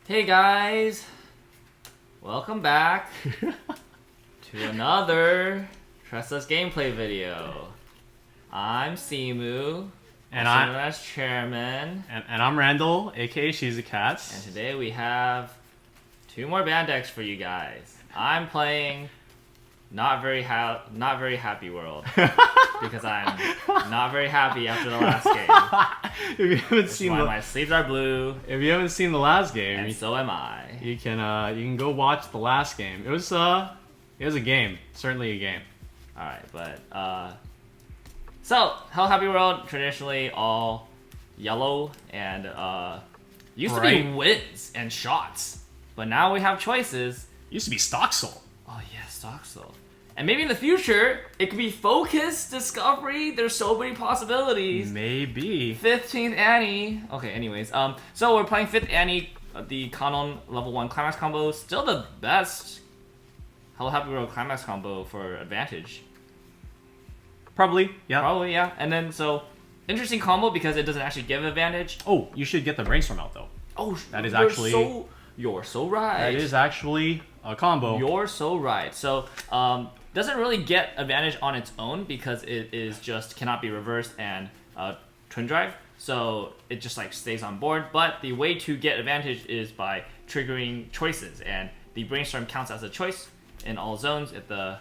Hey guys, welcome back to another Tressa's gameplay video. I'm Simu, and I'm known as Chairman, and I'm Randall, aka Shizukatz. and today we have two more band decks for you guys. I'm playing Not Very Happy World because I'm not very happy after the last game. If you haven't seen my sleeves are blue, if you haven't seen the last game, and so am I. you can go watch the last game. It was a game, certainly a game. All right, but so Hell Happy World traditionally all yellow and used to be wins and shots, but now we have choices. Used to be stock soul. Oh yeah, stock soul. And maybe in the future, it could be focus, discovery. There's so many possibilities. Maybe. 15th Anni. Okay, anyways. So we're playing 5th Anni, the Kanon level 1 Climax Combo. Still the best Hello Happy World Climax Combo for advantage. Probably, yeah. Probably, yeah. And then, so, interesting combo because it doesn't actually give advantage. Oh, you should get the brainstorm out, though. Oh, that is actually... You're so right. That is actually a combo. You're so right. So, doesn't really get advantage on its own because it is just cannot be reversed and twin drive. So it just like stays on board. But the way to get advantage is by triggering choices, and the brainstorm counts as a choice in all zones if the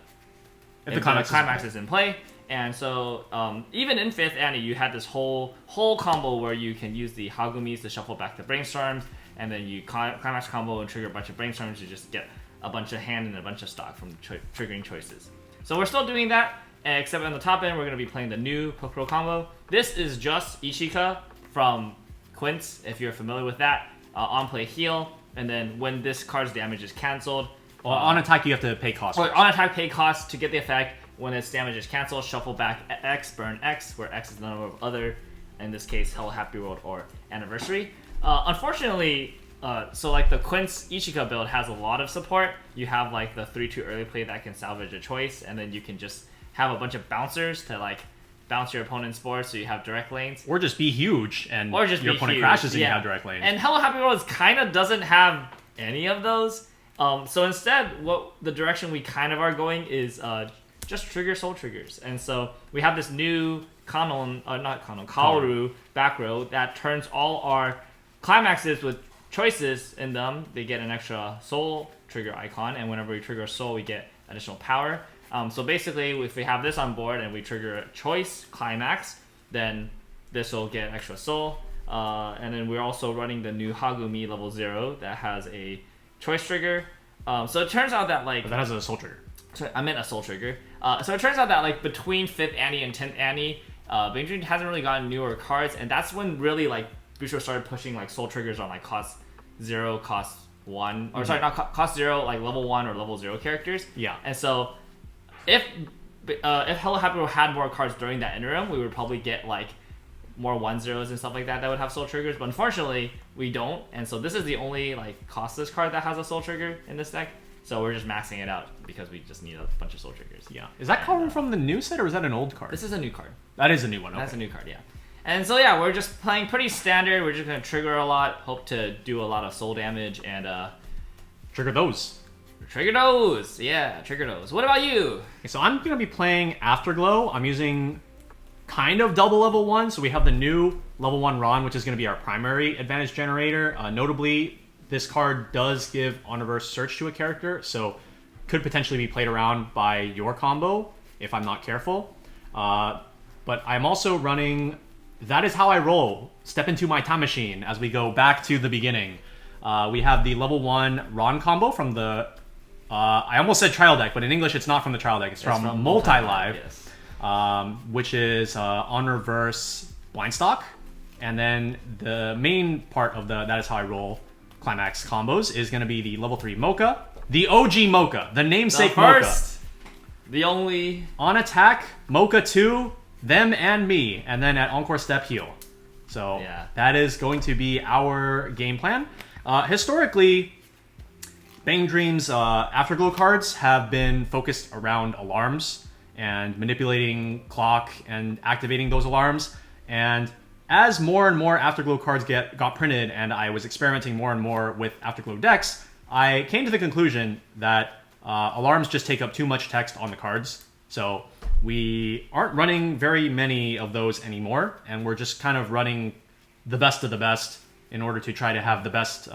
climax is in play. And so even in 5th Anni, you had this whole combo where you can use the Hagumis to shuffle back the brainstorms, and then you climax combo and trigger a bunch of brainstorms to just get a bunch of hand and a bunch of stock from triggering choices. So we're still doing that, except on the top end, we're going to be playing the new Kokoro combo. This is just Ishika from Quince, if you're familiar with that. On play heal, and then when this card's damage is cancelled. Well, on attack, you have to pay cost. On attack, pay cost to get the effect. When its damage is cancelled, shuffle back X, burn X, where X is the number of other, in this case, Hello Happy World or Anniversary. Unfortunately, so like the Quince Ichika build has a lot of support. You have like the 3-2 early play that can salvage a choice, and then you can just have a bunch of bouncers to like bounce your opponent's board so you have direct lanes. Or just be huge and or just your opponent crashes and you have direct lanes. And Hello Happy World kind of doesn't have any of those. So instead, what the direction we kind of are going is just trigger soul triggers. And so we have this new Kaoru back row that turns all our climaxes with choices in them. They get an extra soul trigger icon, and whenever we trigger a soul, we get additional power. So basically, if we have this on board and we trigger a choice climax, then this will get extra soul. And then we're also running the new Hagumi level 0 that has a choice trigger. So it turns out that like... But that has a soul trigger. Sorry, I meant a soul trigger. So it turns out that like between 5th Anni and 10th Anni, BanG hasn't really gotten newer cards, and that's when really like Busho started pushing like soul triggers on like cost 0, cost 1, or sorry, not cost 0, like level 1 or level 0 characters. Yeah. And so if Hello Happy World had more cards during that interim, we would probably get like more 1-0s and stuff like that would have soul triggers. But unfortunately, we don't, and so this is the only like costless card that has a soul trigger in this deck. So we're just maxing it out because we just need a bunch of soul triggers. Yeah. Is that card from the new set or is that an old card? This is a new card. That is a new one. Okay. That's a new card, yeah. And so yeah, we're just playing pretty standard. We're just gonna trigger a lot, hope to do a lot of soul damage, and trigger those. Trigger those, yeah, trigger those. What about you? Okay, so I'm gonna be playing Afterglow. I'm using kind of double level 1. So we have the new level 1 Ran, which is gonna be our primary advantage generator. Notably, this card does give on-reverse search to a character, so could potentially be played around by your combo if I'm not careful. But I'm also running That Is How I Roll, Step Into My Time Machine, as we go back to the beginning. We have the level 1 Ran combo from the... I almost said trial deck, but in English it's not from the trial deck. It's from Multi-Live, yes. Which is on-reverse Blindstock. And then the main part of the That Is How I Roll Climax combos is going to be the level 3 Moca, the OG Moca, the namesake Moca. The only... On attack, Moca 2, them and me, and then at Encore Step heal. So yeah, that is going to be our game plan. Historically, BanG Dream's Afterglow cards have been focused around alarms and manipulating clock and activating those alarms. And as more and more Afterglow cards got printed, and I was experimenting more and more with Afterglow decks, I came to the conclusion that alarms just take up too much text on the cards. So we aren't running very many of those anymore, and we're just kind of running the best of the best in order to try to have the best,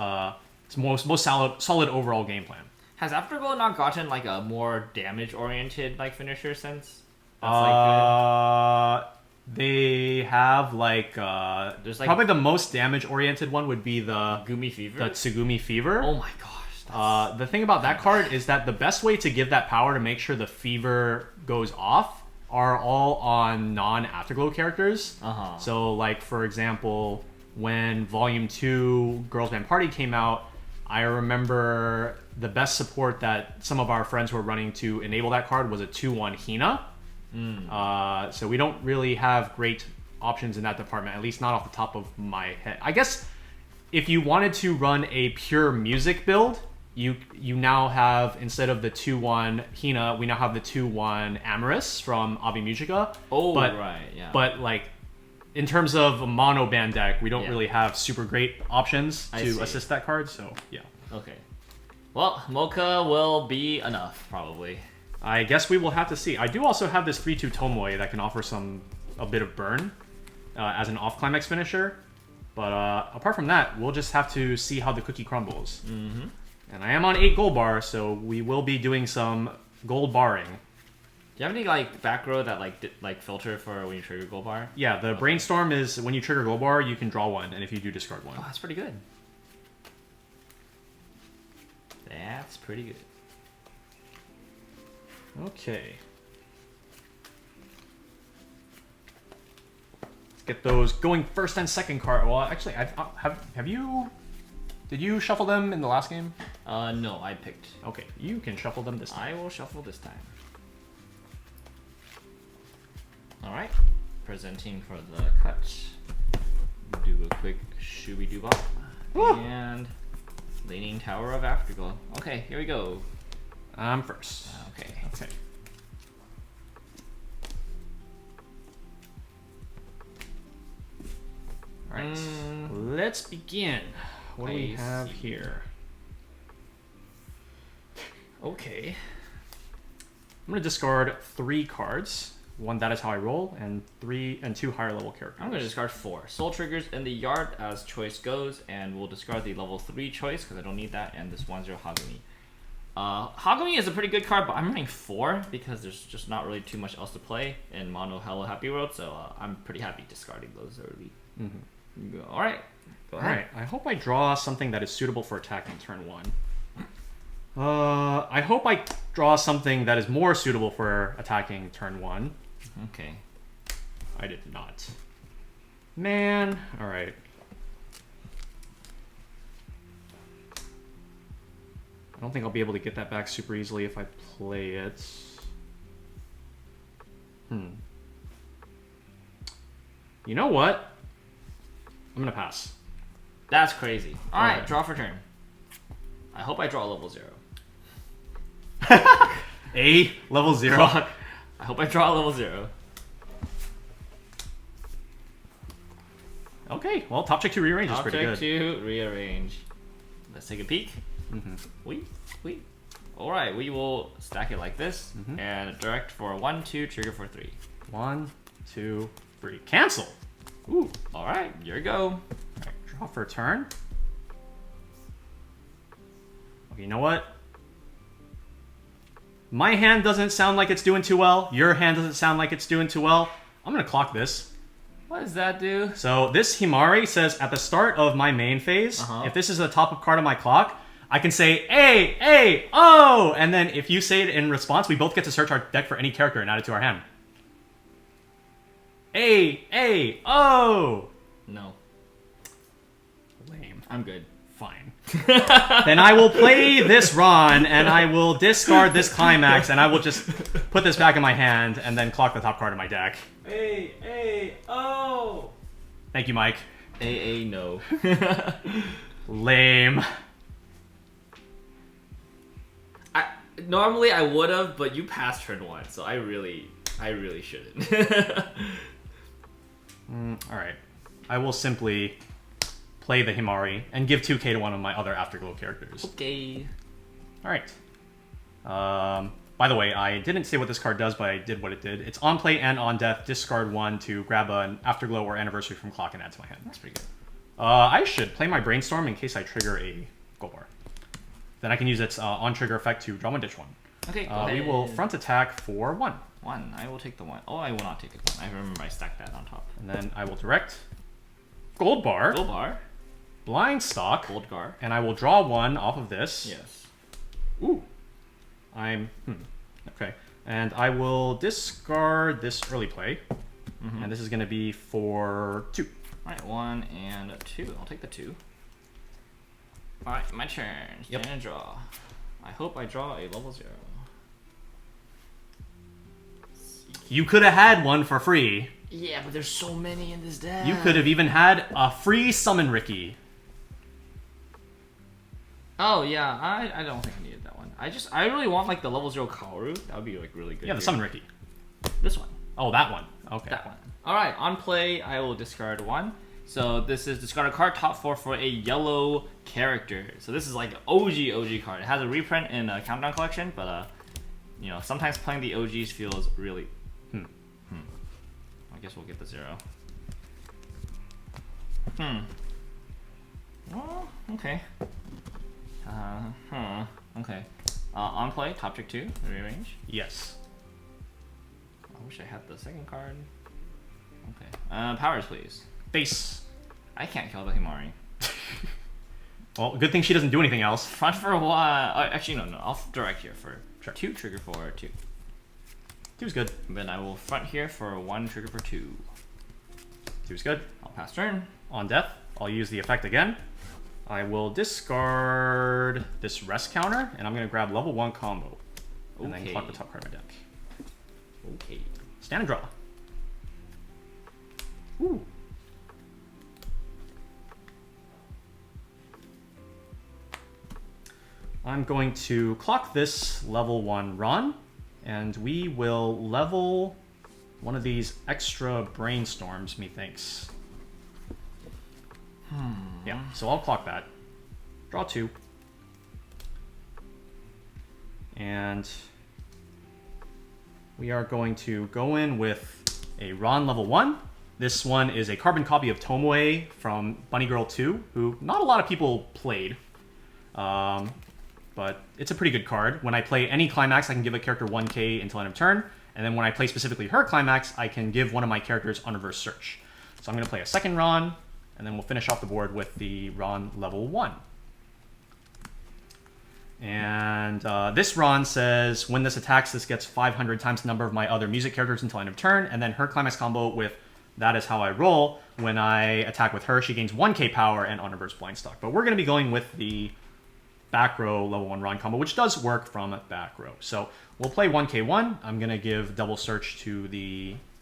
most solid overall game plan. Has Afterglow not gotten like a more damage-oriented like finisher since? They have like There's like probably the most damage-oriented one would be the Gumi Fever. the Tsugumi Fever. Oh my gosh. The thing about that card is that the best way to give that power to make sure the fever goes off are all on non-Afterglow characters. So, like, for example, when Volume 2 Girls Band Party came out, I remember the best support that some of our friends were running to enable that card was a 2-1 Hina. So we don't really have great options in that department, at least not off the top of my head. I guess if you wanted to run a pure music build, you now have, instead of the 2-1 Hina, we now have the 2-1 Amorous from Avi Musica. Right, yeah. But like, in terms of a mono band deck, we don't really have super great options to assist that card, so yeah. Okay. Well, Mocha will be enough, probably. I guess we will have to see. I do also have this 3-2 Tomoe that can offer a bit of burn as an off-climax finisher. But apart from that, we'll just have to see how the cookie crumbles. And I am on 8 Goldbar, so we will be doing some gold barring. Do you have any like back row that like filter for when you trigger Goldbar? Yeah, the brainstorm is when you trigger Goldbar, you can draw one, and if you do, discard one. Oh, that's pretty good. That's pretty good. Okay. Let's get those going first and second card. Well, actually, have you... Did you shuffle them in the last game? No, I picked. Okay, you can shuffle them this time. I will shuffle this time. Alright. Presenting for the cut. Do a quick shooby-doo-bop. And... Leaning Tower of Afterglow. Okay, here we go. I'm first. Okay. Alright, let's begin. What do we have here? Okay. I'm going to discard 3 cards. One, that is how I roll, and 2 higher level characters. I'm going to discard 4. Soul triggers in the yard as choice goes, and we'll discard the level 3 choice because I don't need that, and this 1-0 Hagumi. Hagumi is a pretty good card, but I'm running 4 because there's just not really too much else to play in Mono Hello Happy World, so I'm pretty happy discarding those early. Alright. Alright, I hope I draw something that is suitable for attacking turn 1. I hope I draw something that is more suitable for attacking turn 1. Okay. I did not. Man, alright. I don't think I'll be able to get that back super easily if I play it. You know what? I'm gonna pass. That's crazy. Alright, Okay. draw for turn. I hope I draw level 0. A level 0. I hope I draw level 0. Okay, well, top check to rearrange is pretty good. Object to rearrange. Let's take a peek. Wait. Alright, we will stack it like this and direct for 1, 2, trigger for 3. 1, 2, 3. Cancel! Ooh, alright, here we go. Alright, draw for a turn. Okay, you know what? My hand doesn't sound like it's doing too well. Your hand doesn't sound like it's doing too well. I'm gonna clock this. What does that do? So this Himari says at the start of my main phase, if this is the top of card of my clock, I can say A, A, O! And then if you say it in response, we both get to search our deck for any character and add it to our hand. A, O! No. Lame. I'm good. Fine. Then I will play this Ron, and I will discard this Climax, and I will just put this back in my hand, and then clock the top card of my deck. A, O! Thank you, Mike. A, no. Lame. Normally I would have, but you passed turn 1, so I really shouldn't. Alright. I will simply play the Himari and give 2k to one of my other Afterglow characters. Okay. Alright. By the way, I didn't say what this card does, but I did what it did. It's on play and on death. Discard 1 to grab an Afterglow or Anniversary from Clock and add to my hand. That's pretty good. I should play my Brainstorm in case I trigger a Goldbar. Then I can use its on-trigger effect to draw 1, ditch 1. Okay, we will front attack for 1. 1. I will take the 1. Oh, I will not take the 1. I remember I stacked that on top. And then I will direct Goldbar. Goldbar. Blind Stock. Goldgar. And I will draw 1 off of this. Yes. Ooh. Okay. And I will discard this early play. And this is going to be for 2. Alright, 1 and 2. I'll take the 2. Alright, my turn. Stand and draw. I hope I draw a level 0. You could have had one for free. Yeah, but there's so many in this deck. You could have even had a free Summon Ricky. Oh yeah, I don't think I needed that one. I really want like the level 0 Kaoru. That would be like really good. Yeah, the Summon Ricky. This one. Oh, that one. Okay. That one. Alright, on play, I will discard 1. So this is discard a card top 4 for a yellow character. So this is like OG card. It has a reprint in a Countdown collection, but you know, sometimes playing the OGs feels really... I guess we'll get the 0. Well, okay. Okay. On play, top trick 2, rearrange. Yes. I wish I had the second card. Okay. Powers, please. Base. I can't kill the Himari. Well, good thing she doesn't do anything else. Front for 1. Actually, no. I'll direct here for 2, trigger for 2. 2's good. Then I will front here for 1, trigger for 2. 2's good. I'll pass turn. On death, I'll use the effect again. I will discard this rest counter, and I'm going to grab level 1 combo. And then clock the top card of my deck. Okay. Stand and draw. Ooh. I'm going to clock this level 1 Ran, and we will level one of these extra brainstorms, methinks. Yeah, so I'll clock that. Draw 2. And we are going to go in with a Ran level 1. This one is a carbon copy of Tomoe from Bunny Girl 2, who not a lot of people played. But it's a pretty good card. When I play any Climax, I can give a character 1k until end of turn. And then when I play specifically her Climax, I can give one of my characters on reverse search. So I'm going to play a second Ran, and then we'll finish off the board with the Ran level 1. And this Ran says, when this attacks, this gets 500 times the number of my other music characters until end of turn. And then her Climax combo with That Is How I Roll. When I attack with her, she gains 1k power and on reverse blind stock. But we're going to be going with the back row level 1 Ran combo, which does work from back row. So we'll play 1k1. I'm going to give double search to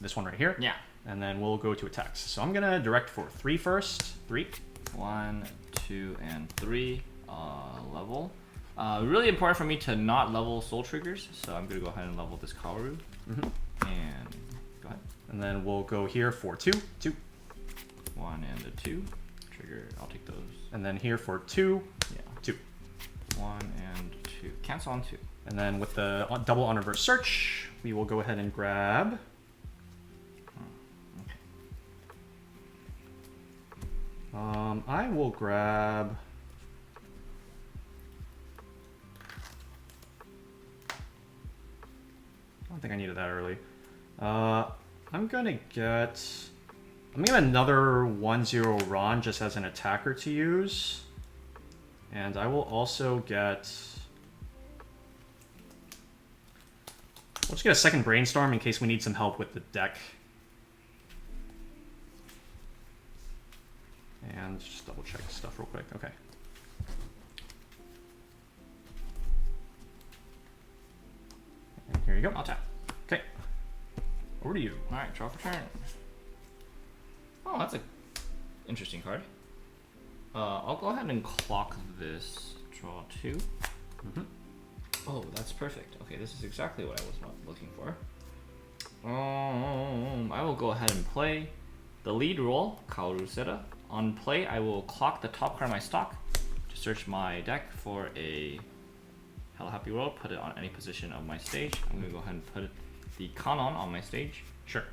this one right here. Yeah. And then we'll go to attacks. So I'm going to direct for 3 first. 3. 1, 2, and 3. Level. Really important for me to not level soul triggers, so I'm going to go ahead and level this Kaoru. And go ahead. And then we'll go here for 2. 2. 1 and a 2. Trigger, I'll take those. And then here for 2. Yeah. 2. 1 and 2. Cancel on 2. And then with the double on reverse search, we will go ahead and grab. I will grab. I don't think I needed that early. I'm gonna get another 1/0 Ran just as an attacker to use. And I will also get... Let's get a second Brainstorm in case we need some help with the deck. And just double check stuff real quick. Okay. And here you go. I'll tap. Okay. Over to you. Alright, draw for turn. Oh, that's a interesting card. I'll go ahead and clock this. Draw 2. Oh, that's perfect. Okay, this is exactly what I was looking for. I will go ahead and play the lead roll, Kaoru Seta. On play, I will clock the top card of my stock to search my deck for a Hello Happy World, put it on any position of my stage. I'm gonna go ahead and put the Kanon on my stage. Sure.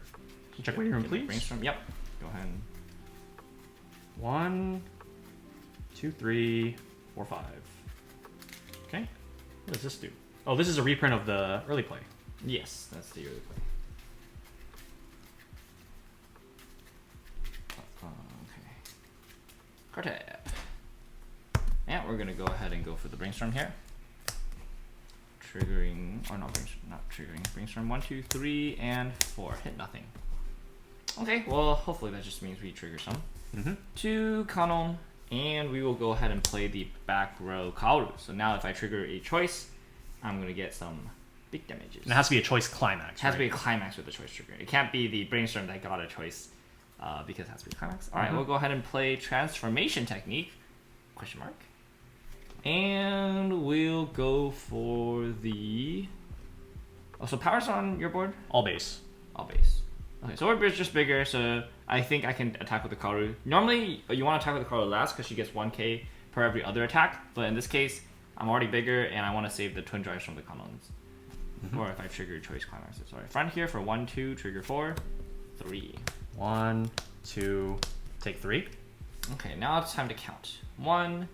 Check waiting room, please. Brainstorm, yep. Go ahead and 1, 2, 3, 4, 5. Okay. What does this do? Oh, this is a reprint of the early play. yes, that's the early play. Okay. Card tap. And we're gonna go ahead and go for the brainstorm here. Triggering, or not brainstorm, not triggering. Brainstorm 1, 2, 3, and 4. Hit nothing. Okay, well, hopefully that just means we trigger some. 2 Kanon, and we will go ahead and play the back row Kaoru. So now if I trigger a choice, I'm gonna get some big damages. And it has to be a choice climax. It has to be a climax with the choice trigger. It can't be the brainstorm that got a choice, because it has to be climax. All right, we'll go ahead and play transformation technique, question mark. And we'll go for the... Oh, so power's on your board? All base. All base. Okay, so we're just bigger, so I think I can attack with the Kaoru. Normally, you want to attack with the Kaoru last because she gets 1k per every other attack, but in this case, I'm already bigger and I want to save the twin drives from the Kanons. Or if I trigger choice climaxes. Sorry, front here for 1, 2, trigger 4, 3. 1, 2, take 3. Okay, now it's time to count. 1,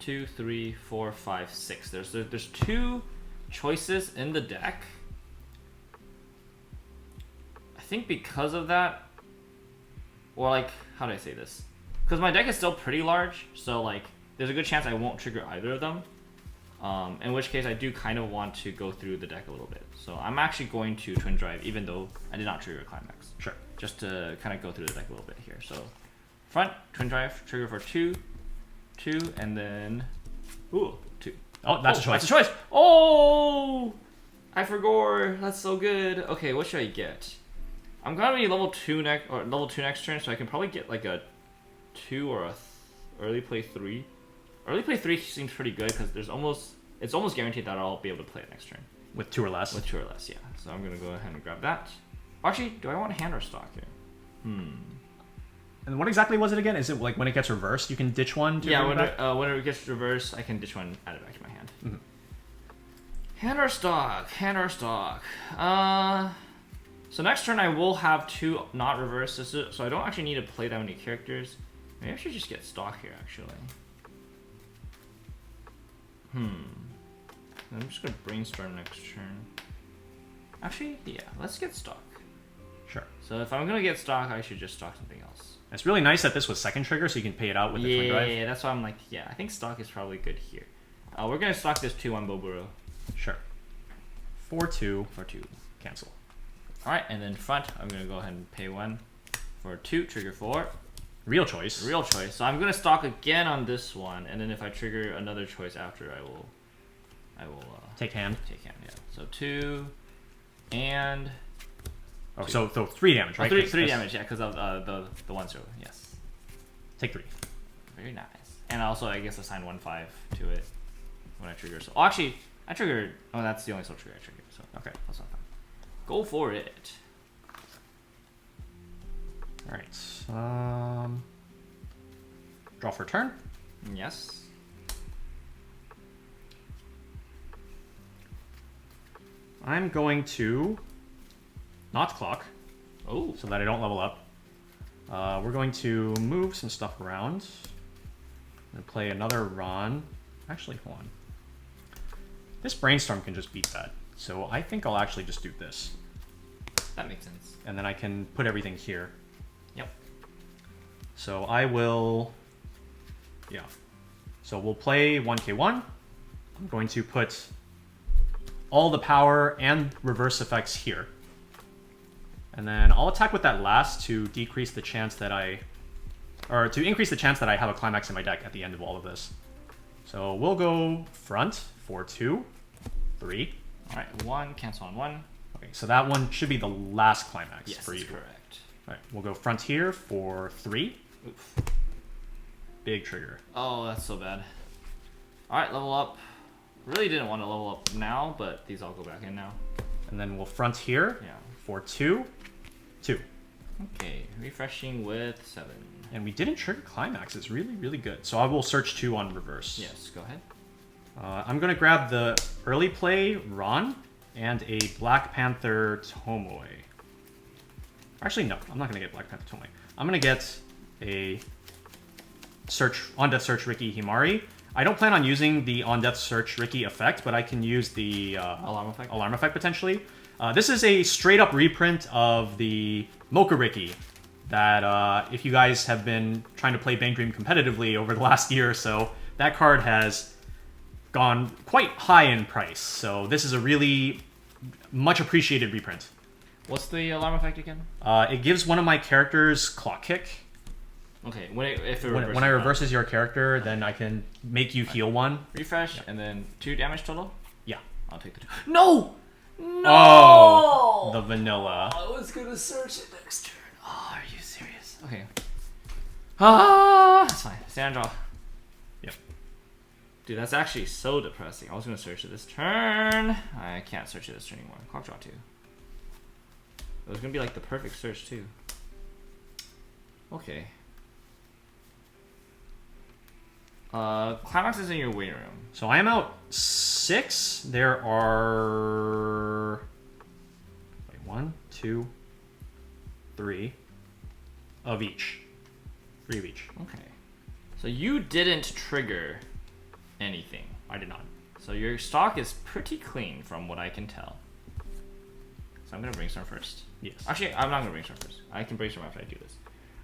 2, 3, 4, 5, 6. There's 2 choices in the deck. I think because of that, or like, how do I say this? Because my deck is still pretty large, so like, there's a good chance I won't trigger either of them. In which case, I do kind of want to go through the deck a little bit. So I'm actually going to twin drive, even though I did not trigger a climax. Sure. Just to kind of go through the deck a little bit here. So front, twin drive, trigger for 2, 2, and then, ooh, 2. Oh, that's a choice. That's a choice. Oh, I forgot. That's so good. Okay, what should I get? I'm gonna be level 2 next turn, so I can probably get like a 2 or a early play 3. Early play 3 seems pretty good because it's almost guaranteed that I'll be able to play it next turn. With 2 or less? With 2 or less, yeah. So I'm gonna go ahead and grab that. Actually, do I want hand or stock here? And what exactly was it again? Is it like when it gets reversed, you can ditch one? To yeah, when when it gets reversed, I can ditch one, add it back to my hand. Hand or stock? Hand or stock? So next turn I will have 2 not reversed, so I don't actually need to play that many characters. Maybe I should just get stock here, actually. I'm just gonna brainstorm next turn. Actually, yeah, let's get stock. Sure. So if I'm gonna get stock, I should just stock something else. It's really nice that this was second trigger, so you can pay it out with the twin drive. Yeah, that's why I'm like, yeah, I think stock is probably good here. We're gonna stock this 2-1 Boburo. Sure. 4-2. For 2. Cancel. Alright, and then front, I'm gonna go ahead and pay 1 for 2, trigger 4. Real choice. Real choice. So I'm gonna stock again on this one, and then if I trigger another choice after, I will take hand. Take hand, yeah. So 2 and oh, so 3 damage, right? 3 damage, yeah, because of the 1-0. Yes. Take 3. Very nice. And also, I guess assign 1/5 to it when I trigger. So actually, I triggered. Oh, that's the only soul trigger I triggered. So okay, that's not fun. Go for it. All right. Draw for turn. Yes. I'm going to not clock. Oh. So that I don't level up. We're going to move some stuff around and play another Ran. Actually, hold on. This brainstorm can just beat that. So I think I'll actually just do this. That makes sense. And then I can put everything here. Yep. So I will, yeah. So we'll play 1k1. I'm going to put all the power and reverse effects here. And then I'll attack with that last to decrease the chance that to increase the chance that I have a climax in my deck at the end of all of this. So we'll go front for 2, 3. All right, 1, cancel on 1. Okay, so that one should be the last climax Yes, for you. that's correct. All right, we'll go front here for 3. Oof. Big trigger. Oh, that's so bad. All right, level up. Really didn't want to level up now, but these all go back in now. And then we'll front here Yeah. for 2, 2. Okay, refreshing with 7. And we didn't trigger Climax. It's really, really good. So I will search 2 on reverse. Yes, go ahead. I'm going to grab the early play Ran and a Black Panther Tomoe. Actually, no. I'm not going to get Black Panther Tomoe. I'm going to get a On Death Search Riki Himari. I don't plan on using the On Death Search Riki effect, but I can use the alarm effect potentially. This is a straight-up reprint of the Mocha Riki that if you guys have been trying to play BanG competitively over the last year or so, that card has gone quite high in price. So this is a really much appreciated reprint. What's the alarm effect again? It gives one of my characters Clock Kick. Okay, if it when I reverses your character, then I can make you heal 1. Refresh, and then 2 damage total? Yeah. I'll take the 2. No! No! Oh! The vanilla. I was gonna search it next turn. Oh, are you serious? Okay. That's fine. Stand draw. Yep. Dude, that's actually so depressing. I was gonna search it this turn. I can't search it this turn anymore. Clock draw 2. It was gonna be like the perfect search too. Okay. Climax is in your waiting room. So I am out 6. There are 1, 2, 3 of each. 3 of each. Okay. So you didn't trigger anything. I did not. So your stock is pretty clean from what I can tell. So I'm gonna brainstorm first. Yes. Actually, I'm not gonna brainstorm first. I can brainstorm after I do this.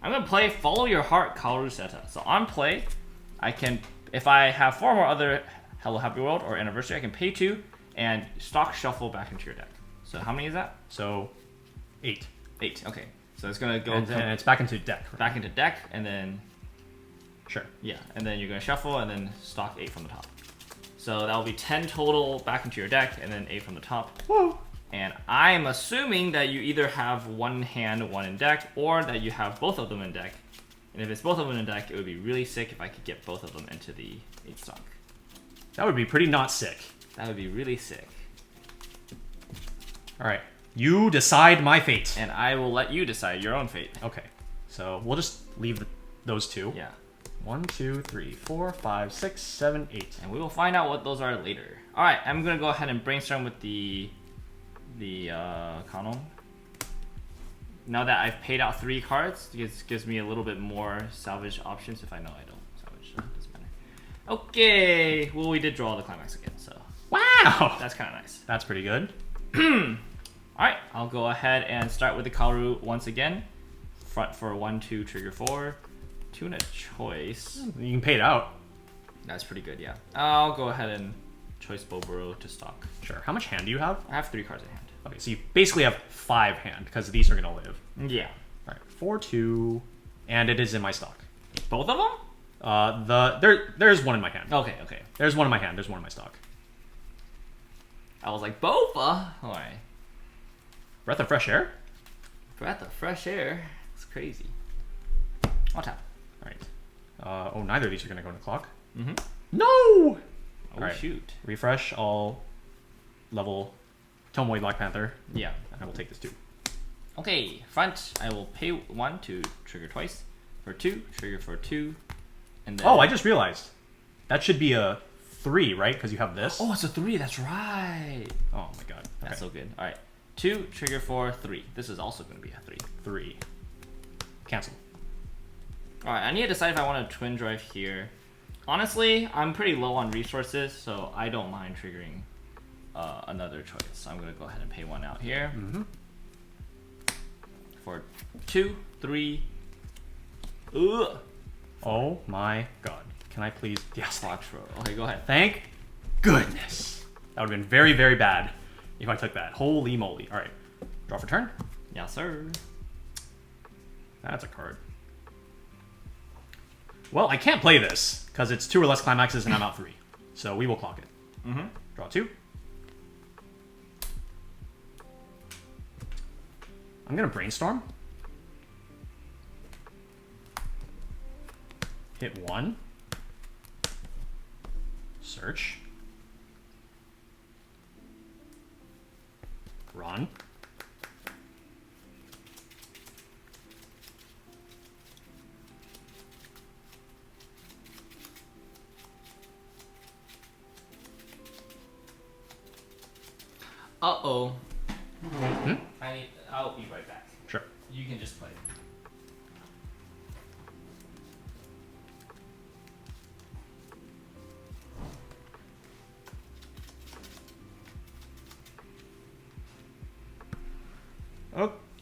I'm gonna play Follow Your Heart Kaoru Seta. So on play, I can, if I have 4 more other Hello Happy World or Anniversary, I can pay 2 and stock shuffle back into your deck. So how many is that? So 8. 8. Okay. So it's gonna go and it's back into deck. Right? back into deck, and then Sure. yeah, and then you're gonna shuffle and then stock 8 from the top. So that will be 10 total back into your deck, and then 8 from the top. Woo! And I'm assuming that you either have 1 hand, 1 in deck, or that you have both of them in deck. And if it's both of them in deck, it would be really sick if I could get both of them into the 8 stock. That would be pretty not sick. That would be really sick. Alright. You decide my fate. And I will let you decide your own fate. Okay. So we'll just leave those 2. Yeah. 1, 2, 3, 4, 5, 6, 7, 8. And we will find out what those are later. Alright, I'm gonna go ahead and brainstorm with the Kanon. Now that I've paid out 3 cards, it gives me a little bit more salvage options if I know I don't salvage. So it doesn't matter. Okay, well we did draw the Climax again, so Wow! that's kind of nice. That's pretty good. Alright, I'll go ahead and start with the Kaoru once again. Front for 1, 2, trigger 4. 2 and a choice. You can pay it out. That's pretty good, yeah. I'll go ahead and choice Boboro to stock. Sure. How much hand do you have? I have 3 cards in hand. Okay, so you basically have 5 hand, because these are going to live. Yeah. Alright, 4, 2, and it is in my stock. Both of them? There's one in my hand. Okay, okay. There's one in my hand, there's one in my stock. I was like, Boba? Alright. Breath of fresh air? Breath of fresh air. It's crazy. I'll tap. Alright. Oh, neither of these are going to go in the clock. Mm-hmm. No! Oh, Alright. shoot. Refresh, I'll level Tomoe Black Panther. Yeah. I will take this too. Okay, front, I will pay 1 to trigger twice. For 2, trigger for 2. And then... Oh, I just realized. That should be a 3, right? Because you have this. Oh, it's a 3, that's right. Oh my god. That's Okay. so good. Alright. 2, trigger for 3. This is also going to be a 3. 3. Cancel. Alright, I need to decide if I want to twin drive here. Honestly, I'm pretty low on resources, so I don't mind triggering another choice. So I'm going to go ahead and pay 1 out here. Mm-hmm. For 2, 3. Ugh. Oh my god. Can I please? Yes. Fox row. Okay, go ahead. Thank goodness. That would have been very, very bad if I took that. Holy moly. Alright. Draw for turn. Yeah, sir. That's a card. Well, I can't play this, because it's 2 or less climaxes and I'm out 3. So we will clock it. Mm-hmm. Draw 2. I'm going to brainstorm. Hit 1. Search. Run. Uh-oh. Hmm? I'll be right back. Sure. You can just play.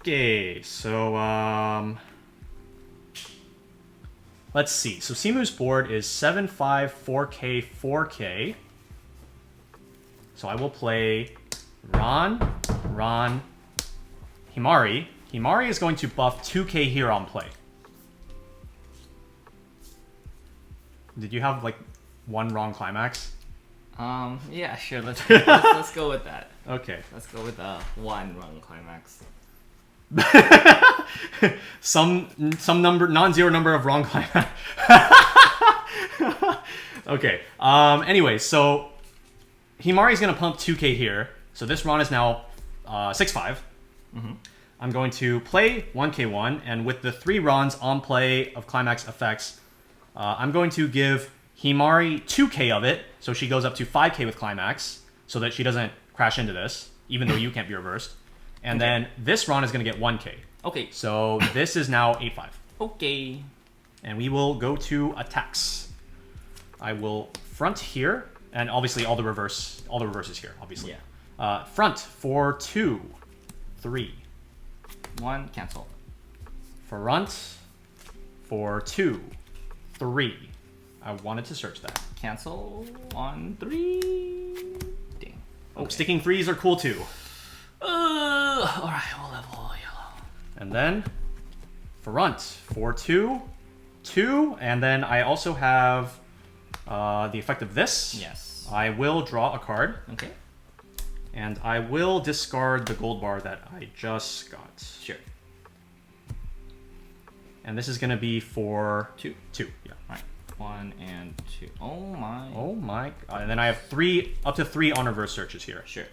Okay, so let's see. So Simu's board is 7/5 4K 4K. So I will play Ran, Himari. Himari is going to buff 2K here on play. Did you have like one wrong climax? Yeah, sure. Let's go with that. Okay. Let's go with one wrong climax. some number, non-zero number of wrong climax. Okay. Anyway, so Himari's gonna pump 2K here. So this Ron is now 6/5. Mm-hmm. I'm going to play 1K1, and with the 3 Rons on play of climax effects, I'm going to give Himari 2K of it, so she goes up to 5K with climax, so that she doesn't crash into this, even though you can't be reversed. And then this Ron is going to get 1K. Okay. So this is now 8/5. Okay. And we will go to attacks. I will front here, and obviously all the reverses here, obviously. Yeah. Front for 2, 3. 1, cancel. Front for 2, 3. I wanted to search that. Cancel. 1, 3. Ding. Oh, Okay. sticking 3s are cool too. Alright, we'll level yellow. And then front for 2, 2. And then I also have the effect of this. Yes. I will draw a card. Okay. And I will discard the gold bar that I just got. Sure. And this is going to be for 2. 2, yeah. Alright. 1 and 2. Oh my. Oh my. And then I have 3, up to 3 on reverse searches here. Sure.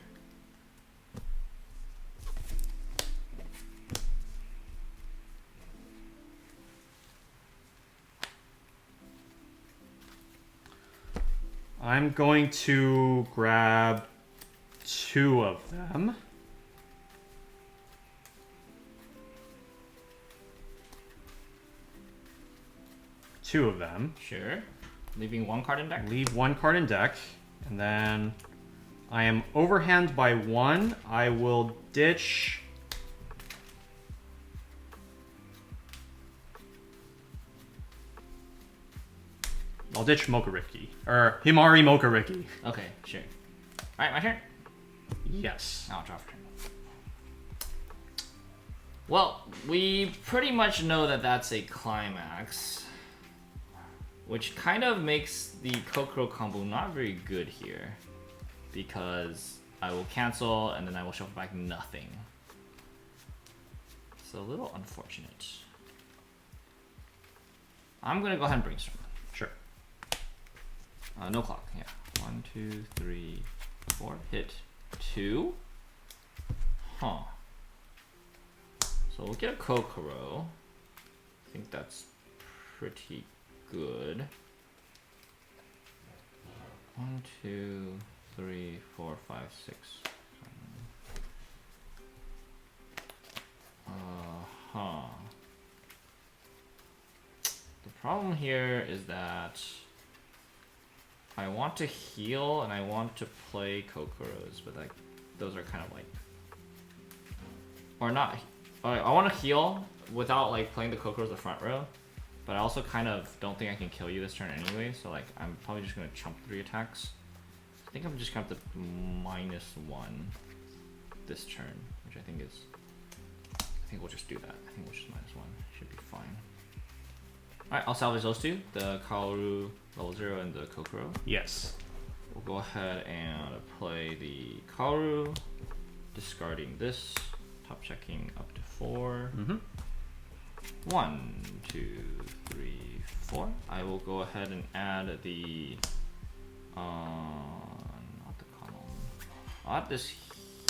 I'm going to grab 2 of them. Sure. Leaving 1 card in deck. Leave 1 card in deck. And then I am overhand by 1. I will ditch... I'll ditch Mocha Riki. Or Himari Mocha Riki. Okay, sure. Alright, my turn. Yes. I'll draw for turn. Well, we pretty much know that that's a climax, which kind of makes the Kokoro combo not very good here, because I will cancel and then I will shuffle back nothing. It's a little unfortunate. I'm gonna go ahead and brainstorm. Sure. No clock, yeah. 1, 2, 3, 4. Hit 2. Huh. So we'll get a Kokoro. I think that's pretty good. 1, 2, 3, 4, 5, 6. 7. The problem here is that I want to heal and I want to play Kokoros, but like those are kind of like, or not. I want to heal without like playing the Kokoros the front row, but I also kind of don't think I can kill you this turn anyway. So like I'm probably just gonna chump 3 attacks. I think I'm just gonna have to -1 this turn, which I think we'll just do that. I think we'll just -1. Should be fine. Alright, I'll salvage those 2, the Kaoru level 0 and the Kokoro. Yes. We'll go ahead and play the Kaoru, discarding this, top checking up to 4. 1, 2, 3, 4. I will go ahead and add the not the column. I'll add this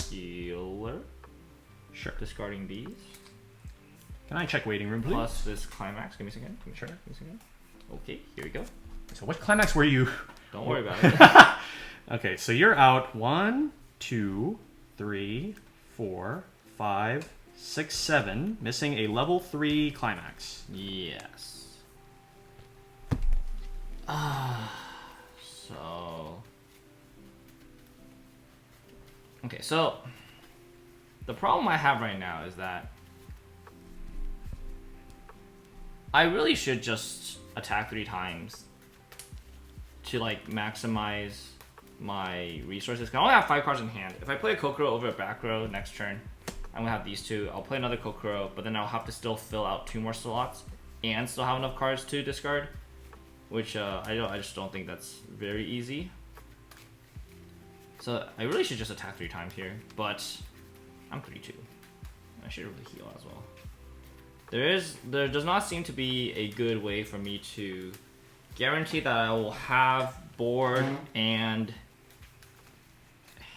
healer. Sure. Discarding these. Can I check waiting room, please? Plus this climax. Give me a second. Give me a second. Okay, here we go. So what climax were you? Don't worry about it. Okay, so you're out 1, 2, 3, 4, 5, 6, 7. Missing a level 3 Climax. Yes. So... Okay, so... The problem I have right now is that I really should just attack 3 times to like maximize my resources. I only have 5 cards in hand. If I play a Kokoro over a back row next turn, I'm gonna have these 2. I'll play another Kokoro, but then I'll have to still fill out 2 more slots and still have enough cards to discard, which I just don't think that's very easy. So I really should just attack 3 times here, but I'm 3-2. I should really heal as well. There does not seem to be a good way for me to guarantee that I will have board and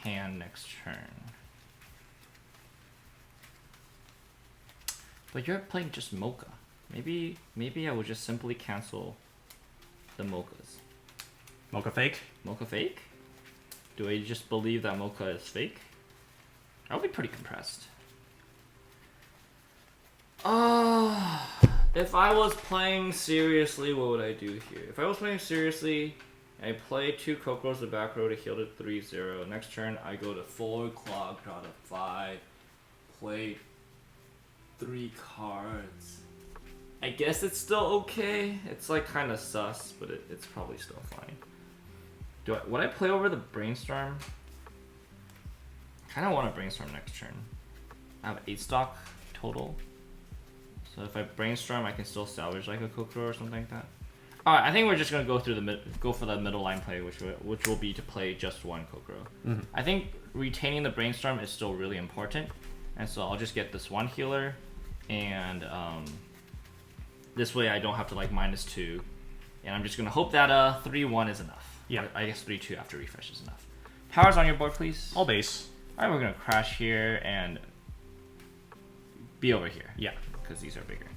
hand next turn. But you're playing just Mocha. Maybe I will just simply cancel the Mochas. Mocha fake? Mocha fake? Do I just believe that Mocha is fake? I'll be pretty compressed. If I was playing seriously, what would I do here? If I was playing seriously, I play 2 Kokoros the back row to heal to 3-0. Next turn, I go to 4 clock, draw to 5, play 3 cards. I guess it's still okay. It's like kind of sus, but it's probably still fine. Would I play over the Brainstorm? I kind of want to Brainstorm next turn. I have 8 stock total. So if I Brainstorm, I can still salvage like a Kokoro or something like that. Alright, I think we're just gonna go for the middle line play, which will be to play just 1 Kokoro. I think retaining the Brainstorm is still really important, and so I'll just get this 1 healer, and this way I don't have to like -2, and I'm just gonna hope that 3-1 is enough. Yeah, I guess 3-2 after refresh is enough. Powers on your board, please. All base. Alright, we're gonna crash here and be over here. Yeah, because these are bigger.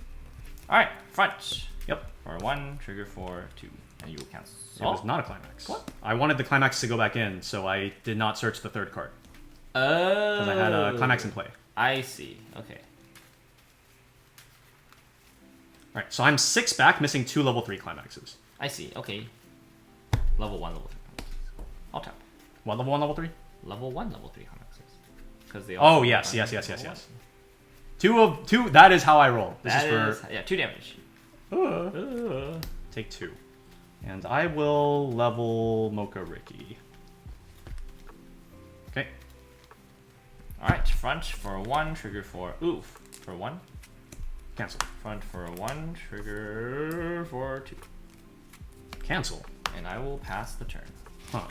Alright, front. Yep. For 1, trigger for 2, and you will cancel. It was not a Climax. What? I wanted the Climax to go back in, so I did not search the 3rd card. Oh. Because I had a Climax in play. I see. Okay. Alright, so I'm 6 back, missing 2 level 3 Climaxes. I see. Okay. Level 1, level 3. I'll tap. What, level 1, level 3? Level 1, level 3 Climaxes. Because they all. Oh, yes. 2, that is how I roll. This that is for... Yeah, 2 damage. Take 2. And I will level Mocha Ricky. Okay. Alright, front for 1, trigger for... Oof. For 1. Cancel. Front for 1, trigger for 2. Cancel. And I will pass the turn. Huh.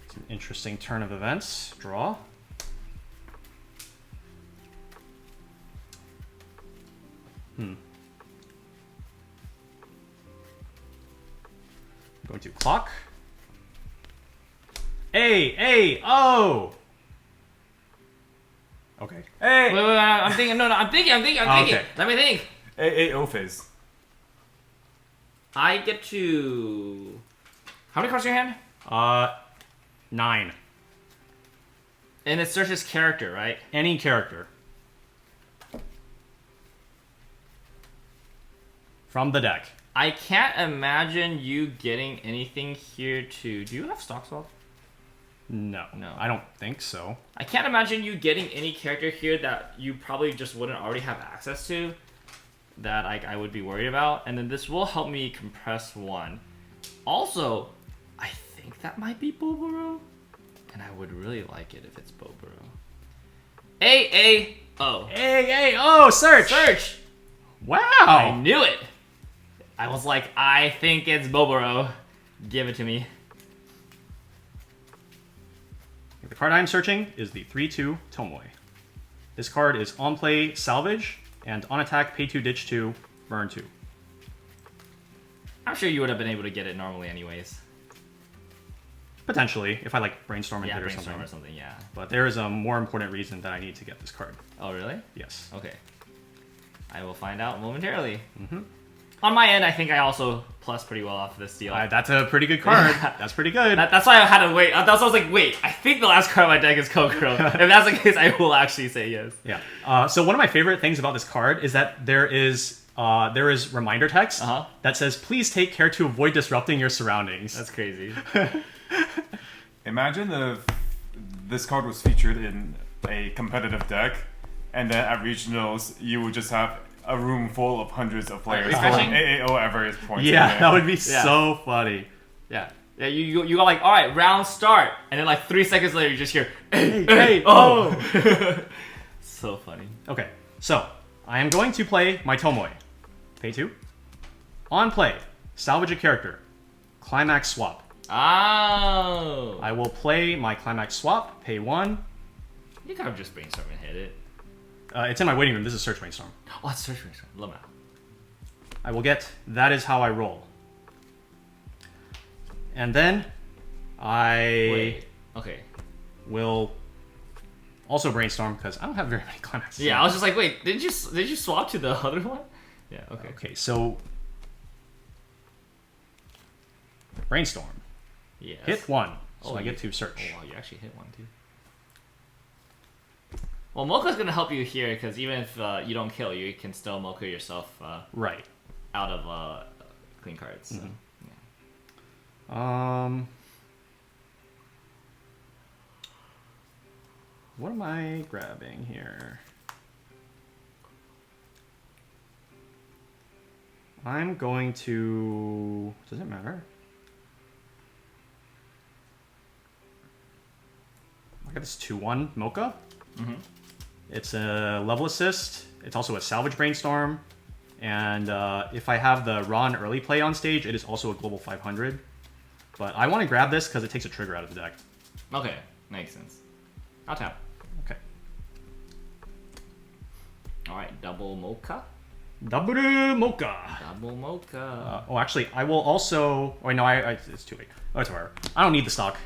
It's an interesting turn of events. Draw. I'm going to clock. A-O! Okay. Hey! Wait, I'm thinking. No, I'm thinking. Okay. Let me think. A phase. I get to... How many cards in your hand? 9. And it searches character, right? Any character. From the deck. I can't imagine you getting anything here to... Do you have stock swap? No. No. I don't think so. I can't imagine you getting any character here that you probably just wouldn't already have access to that I would be worried about. And then this will help me compress 1. Also, I think that might be Boboro. And I would really like it if it's Boboro. A-A-O. A-A-O! Search! Search! Wow! I knew it! I was like, I think it's Boboro. Give it to me. The card I'm searching is the 3-2 Tomoe. This card is on play, salvage, and on attack, pay 2, ditch 2, burn 2. I'm sure you would have been able to get it normally anyways. Potentially, if I like brainstorm and Yeah, hit or brainstorm something. or something, yeah. But there is a more important reason that I need to get this card. Oh, really? Yes. Okay. I will find out momentarily. On my end, I think I also plus pretty well off this deal. That's a pretty good card. That's pretty good. That's why I had to wait. That's why I was like, wait, I think the last card on my deck is Kokoro. If that's the case, I will actually say yes. Yeah. So one of my favorite things about this card is that there is reminder text that says, "Please take care to avoid disrupting your surroundings." That's crazy. Imagine if this card was featured in a competitive deck, and then at regionals you would just have a room full of hundreds of players scoring AAO at various points. Yeah, that would be so funny. Yeah. Yeah, you got like, all right, round start, and then like 3 seconds later you just hear, hey, oh. So funny. Okay, so I am going to play my Tomoe. Pay 2. On play, salvage a character. Climax swap. Oh. I will play my Climax swap. Pay 1. You could have just brainstorm and hit it. It's in my waiting room. This is Search Brainstorm. Oh, it's Search Brainstorm. Love it. I will get That Is How I Roll. And then I will also brainstorm because I don't have very many climaxes. Yeah, I was just like, wait, did you swap to the other one? Yeah, okay. Okay, so brainstorm. Yes. Hit 1. So I get to search. Oh, wow, you actually hit 1 too. Well, Mocha's gonna help you here because even if you don't kill, you can still Mocha yourself right out of clean cards. So, what am I grabbing here? I'm going to... Does it matter? I got this 2-1 Mocha. It's a level assist. It's also a salvage brainstorm. And if I have the Ran early play on stage, it is also a global 500. But I want to grab this because it takes a trigger out of the deck. Okay, makes sense. I'll tap. Okay. Alright, double Mocha. Double Mocha. Double Mocha. Oh, actually, I will also... Oh, no, it's too late. Oh, it's whatever. I don't need the stock.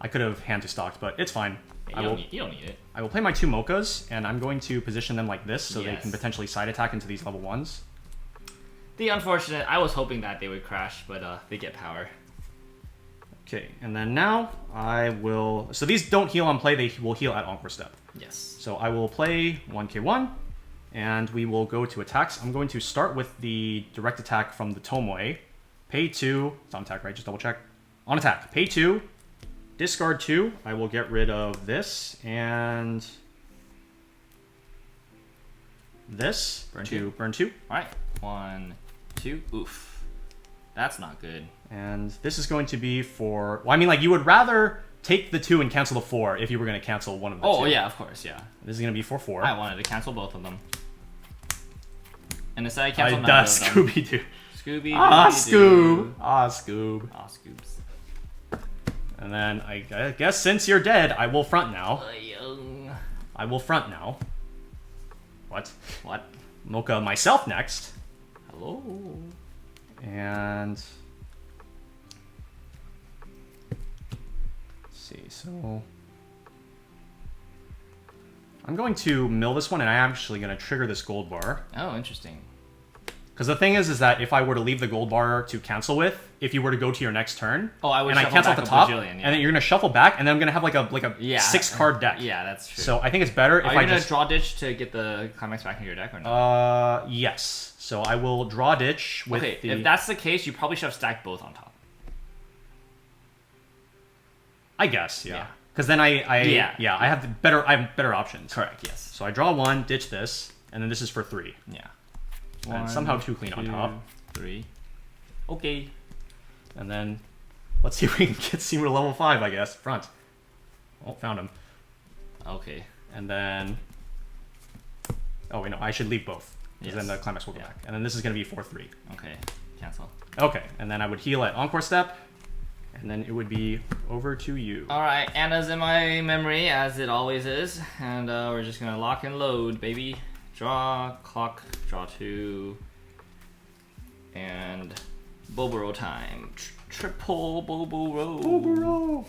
I could have hand to stocked, but it's fine. Yeah, you don't need it. I will play my 2 Mochas, and I'm going to position them like this so they Yes. can potentially side attack into these level 1s. The unfortunate... I was hoping that they would crash, but they get power. Okay, and then now I will... So these don't heal on play, they will heal at Encore Step. Yes. So I will play 1k1, and we will go to attacks. I'm going to start with the direct attack from the Tomoe. Pay 2. It's on attack, right? Just double check. On attack. Pay 2. Discard 2. I will get rid of this and this burn to 2. burn 2. Alright. 1, 2. Oof. That's not good. And this is going to be for... Well, I mean, like, you would rather take the 2 and cancel the 4 if you were going to cancel one of the 2. Oh, yeah, of course, yeah. This is going to be for 4. I wanted to cancel both of them. And instead I canceled none of them. Scooby-Doo. Scooby-Doo. Ah, Scoob. Ah, Scoob. Ah, Scoobs. And then I guess since you're dead, I will front now. I will front now. What? What? Mocha myself next. Hello. And let's see. So I'm going to mill this one, and I'm actually going to trigger this gold bar. Oh, interesting. Because the thing is that if I were to leave the gold bar to cancel with, if you were to go to your next turn, I would and I shuffle cancel back at the a top, bajillion, and then you're gonna shuffle back, and then I'm gonna have like a 6-card deck. Yeah, that's true. So I think it's better if Are you I gonna just draw ditch to get the climax back in your deck or not? Yes. So I will draw ditch with the... if that's the case, you probably should have stacked both on top. I guess, yeah. Because then I have better options. Correct. Yes. So I draw 1, ditch this, and then this is for 3. Yeah. And somehow 2 clean on top. 3. Okay. And then let's see if we can get Simu to level 5, I guess. Front. Oh, found him. Okay. And then... Oh, wait, no. I should leave both. Because then the climax will go back. And then this is going to be 4-3. Okay. Cancel. Okay. And then I would heal at Encore Step. And then it would be over to you. Alright. Anna's in my memory, as it always is. And we're just going to lock and load, baby. Draw, clock, draw 2. And Boboro time. Triple Boboro.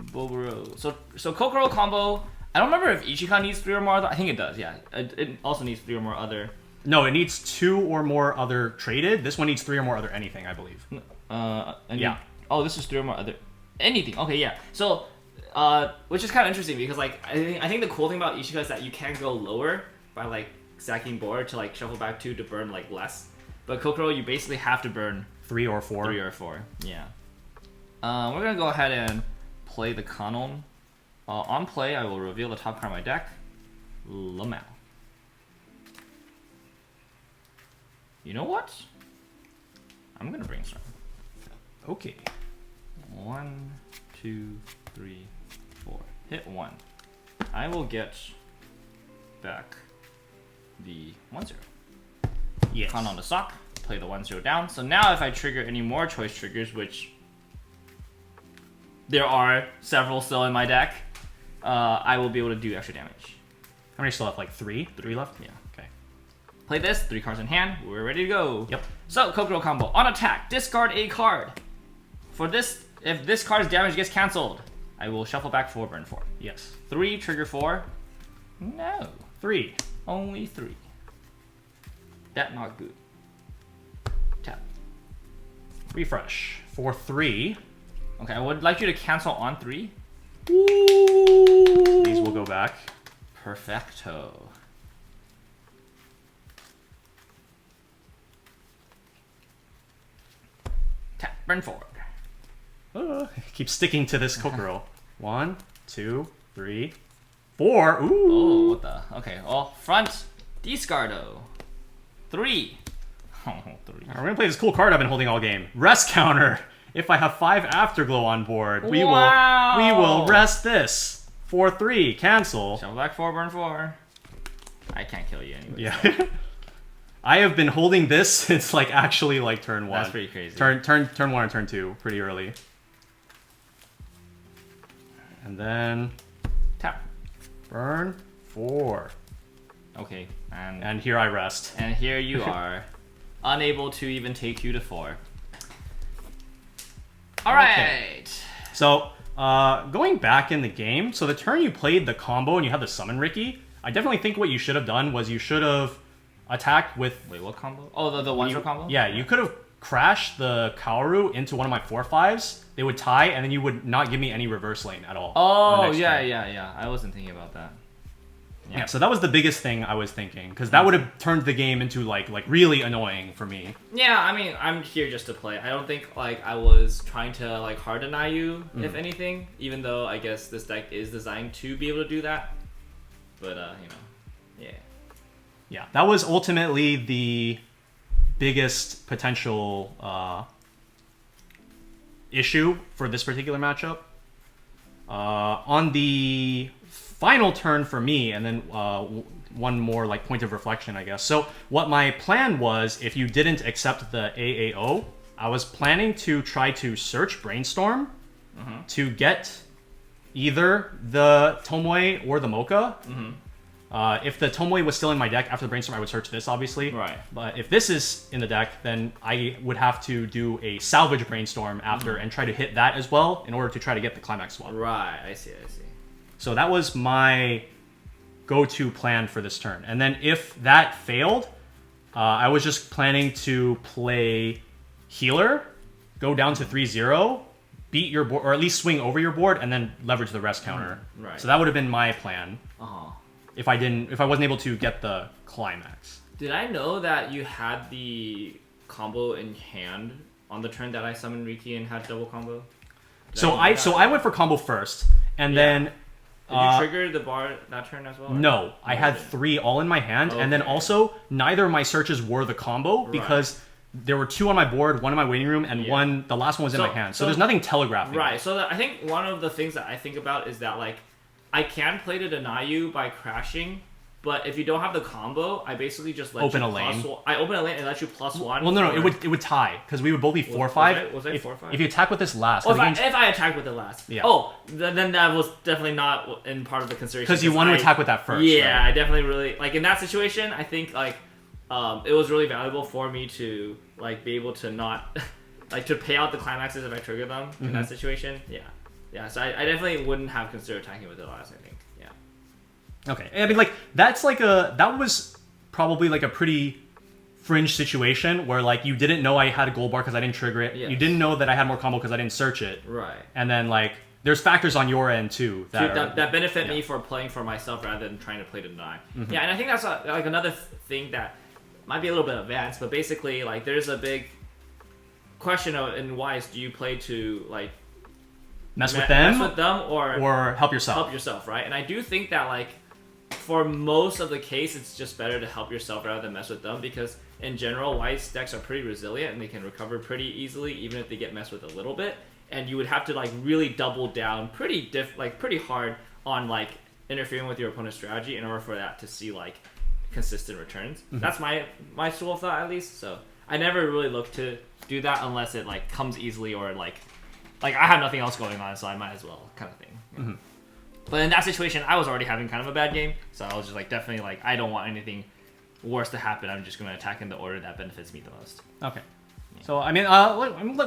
Boboro. So Kokoro combo. I don't remember if Ichikan needs 3 or more other. I think it does, yeah. It also needs 3 or more other No, it needs 2 or more other traded. This one needs 3 or more other anything, I believe. Yeah. Oh, this is 3 or more other anything. Okay, yeah. So, which is kind of interesting because like I think the cool thing about Ishika is that you can go lower by like stacking board to like shuffle back 2 to burn like less. But Kokoro, you basically have to burn 3 or 4. 3 or 4. Yeah. We're gonna go ahead and play the Kanon. On play, I will reveal the top card of my deck. Lamau. You know what? I'm gonna brainstorm. Okay. 1, 2, 3, 4. Hit 1. I will get back the 1/0. Yes. Kanon to sock. Play the 1/0 down. So now if I trigger any more choice triggers, which there are several still in my deck, I will be able to do extra damage. How many still left? Like 3? 3 left? Yeah. Okay. Play this, 3 cards in hand, we're ready to go. Yep. So, Kokoro combo. On attack, discard a card. For this, if this card's damage gets cancelled, I will shuffle back 4, burn 4. Yes. 3, trigger 4. No. 3. Only 3. That not good. Tap. Refresh. For 3. Okay, I would like you to cancel on 3. Ooh. These will go back. Perfecto. Tap, burn 4. Keep sticking to this Kokoro. 1, 2, 3, 4. Ooh. Oh, what the? Okay, well, front, discardo. 3. Oh, 3. We're gonna play this cool card I've been holding all game. Rest counter. If I have 5 Afterglow on board, we will rest this. For 3, cancel. Shuffle back 4, burn 4. I can't kill you anyway. Yeah. I have been holding this since like actually like turn 1. That's pretty crazy. Turn 1 and turn 2, pretty early. And then Tap. burn 4. Okay, And here I rest. and here you are, unable to even take you to 4. All right. So, going back in the game, so the turn you played the combo and you had the summon Ricky, I definitely think what you should have done was you should have attacked with... Wait, what combo? Oh, the 1/0 combo? Yeah, you could have crashed the Kaoru into one of my 4/5s. They would tie, and then you would not give me any reverse lane at all. Oh, yeah. I wasn't thinking about that. Yeah, so that was the biggest thing I was thinking, because that would have turned the game into like really annoying for me. Yeah, I mean, I'm here just to play. I don't think like I was trying to like hard deny you, if anything. Even though I guess this deck is designed to be able to do that. But yeah. Yeah, that was ultimately the biggest potential issue for this particular matchup. On the final turn for me, and then one more like point of reflection, I guess. So what my plan was, if you didn't accept the AAO, I was planning to try to search Brainstorm to get either the Tomoe or the Moca. If the Tomoe was still in my deck after the Brainstorm, I would search this, obviously. Right. But if this is in the deck, then I would have to do a salvage Brainstorm after and try to hit that as well in order to try to get the Climax swap. Right, I see. So that was my go-to plan for this turn. And then if that failed, I was just planning to play Healer, go down to 3-0, beat your board, or at least swing over your board, and then leverage the rest counter. Right. So that would have been my plan. Uh-huh. If I wasn't able to get the Climax. Did I know that you had the combo in hand on the turn that I summoned Riki and had double combo? So I went for combo first, and then did you trigger the bar that turn as well? No, I had 3 all in my hand, and then also neither of my searches were the combo because there were 2 on my board, 1 in my waiting room, and the last one was in my hand. So there's nothing telegraphing. Right. So I think one of the things that I think about is that like I can play to deny you by crashing, but if you don't have the combo, I basically just let open you a lane. I open a lane and let you +1. Well, no, it would tie because we would both be 4/5. Was it 4/5? If you attack with this last, if I attacked with the last, then that was definitely not in part of the consideration. Because you want to attack with that first. Yeah, right? I definitely really like in that situation. I think like it was really valuable for me to like be able to not like to pay out the climaxes if I trigger them in that situation. Yeah. So I definitely wouldn't have considered attacking with the last. I think. Yeah. Okay, I mean, like that was probably like a pretty fringe situation where like you didn't know I had a Goldbar because I didn't trigger it. Yes. You didn't know that I had more combo because I didn't search it. Right. And then like there's factors on your end too that benefit me for playing for myself rather than trying to play to deny. Mm-hmm. Yeah, and I think that's like another thing that might be a little bit advanced, but basically like there's a big question in Weiss: do you play to like mess with them or help yourself? Help yourself, right? And I do think that like for most of the case, it's just better to help yourself rather than mess with them because in general, Weiss decks are pretty resilient and they can recover pretty easily, even if they get messed with a little bit. And you would have to like really double down pretty hard on like interfering with your opponent's strategy in order for that to see like consistent returns. Mm-hmm. That's my school of thought at least. So I never really look to do that unless it like comes easily or like I have nothing else going on, so I might as well kind of thing. Yeah. Mm-hmm. But in that situation, I was already having kind of a bad game, so I was just like definitely like I don't want anything worse to happen. I'm just going to attack in the order that benefits me the most. Okay. So, I mean,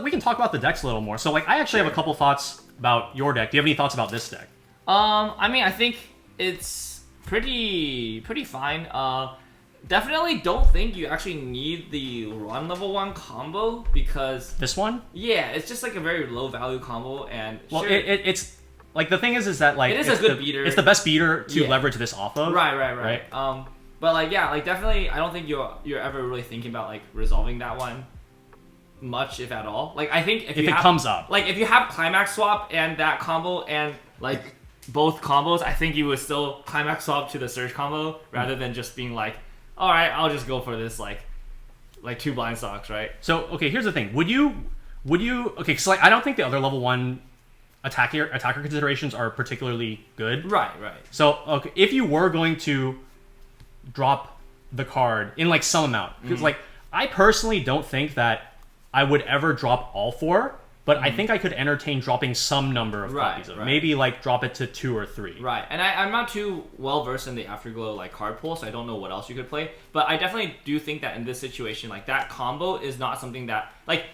we can talk about the decks a little more. So, like, I actually have a couple thoughts about your deck. Do you have any thoughts about this deck? I mean, I think it's pretty fine. Definitely don't think you actually need the run level 1 combo because... This one? Yeah, it's just like a very low value combo and... Well, sure, it's... Like, the thing is that, like... It is a good beater. It's the best beater to leverage this off of. Right. But, like, yeah, like, definitely, I don't think you're ever really thinking about, like, resolving that one much, if at all. Like, I think if it comes up. Like, if you have Climax Swap and that combo and, like, both combos, I think you would still Climax Swap to the Surge combo rather than just being like, alright, I'll just go for this, like 2 blind stocks, right? So, okay, here's the thing. Would you... Okay, so, like, I don't think the other level 1... attacker considerations are particularly good. Right. So, okay, if you were going to drop the card in, like, some amount, because, like, I personally don't think that I would ever drop all 4, but I think I could entertain dropping some number of copies of it. Maybe, like, drop it to 2 or 3. Right, and I'm not too well-versed in the Afterglow, like, card pool, so I don't know what else you could play, but I definitely do think that in this situation, like, that combo is not something that, like...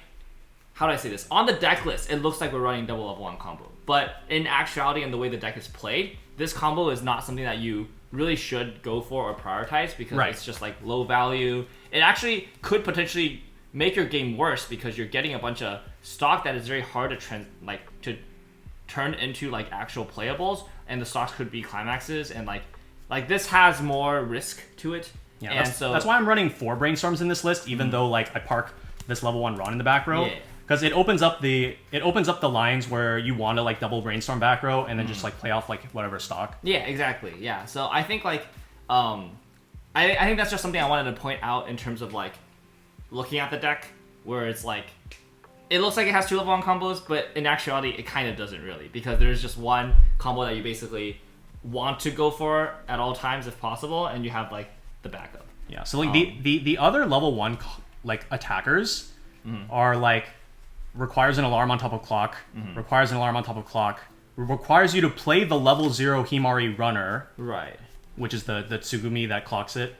How do I say this? On the deck list, it looks like we're running double level 1 combo. But in actuality and the way the deck is played, this combo is not something that you really should go for or prioritize because it's just like low value. It actually could potentially make your game worse because you're getting a bunch of stock that is very hard to turn into like actual playables, and the stocks could be climaxes, and like this has more risk to it. Yeah, and that's why I'm running 4 brainstorms in this list, even though like I park this level 1 Ron in the back row. Yeah. Because it opens up the lines where you want to like double brainstorm back row and then just like play off like whatever stock. Yeah, exactly. Yeah. So I think like I think that's just something I wanted to point out in terms of like looking at the deck where it's like it looks like it has 2 level 1 combos, but in actuality it kind of doesn't really because there's just one combo that you basically want to go for at all times if possible, and you have like the backup. Yeah. So like the other level 1 like attackers are like requires an alarm on top of clock, requires an alarm on top of clock, requires you to play the level 0 Himari runner, right? Which is the Tsugumi that clocks it.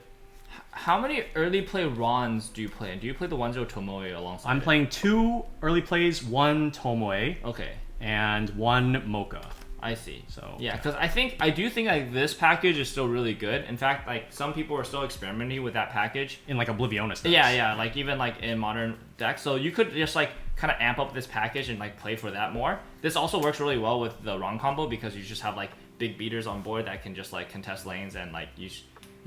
How many early play Rons do you play? And do you play the 1-0 Tomoe alongside? I'm playing 2 early plays, 1 Tomoe, okay, and 1 Moca. I see. So yeah, because I do think like this package is still really good. In fact, like some people are still experimenting with that package in like Oblivionist decks. Yeah, like even like in modern decks. So you could just like kind of amp up this package and like play for that more. This also works really well with the Ron combo because you just have like big beaters on board that can just like contest lanes and like you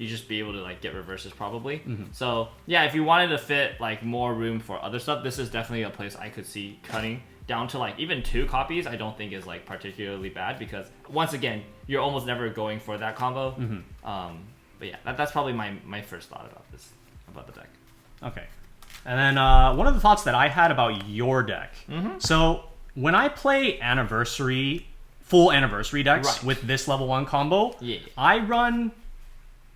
just be able to like get reverses probably. So yeah, if you wanted to fit like more room for other stuff, this is definitely a place I could see cutting down to like even 2 copies. I don't think is like particularly bad because once again you're almost never going for that combo. But yeah, that's probably my first thought about the deck. Okay, and then one of the thoughts that I had about your deck. So when I play full anniversary decks with this level 1 combo, I run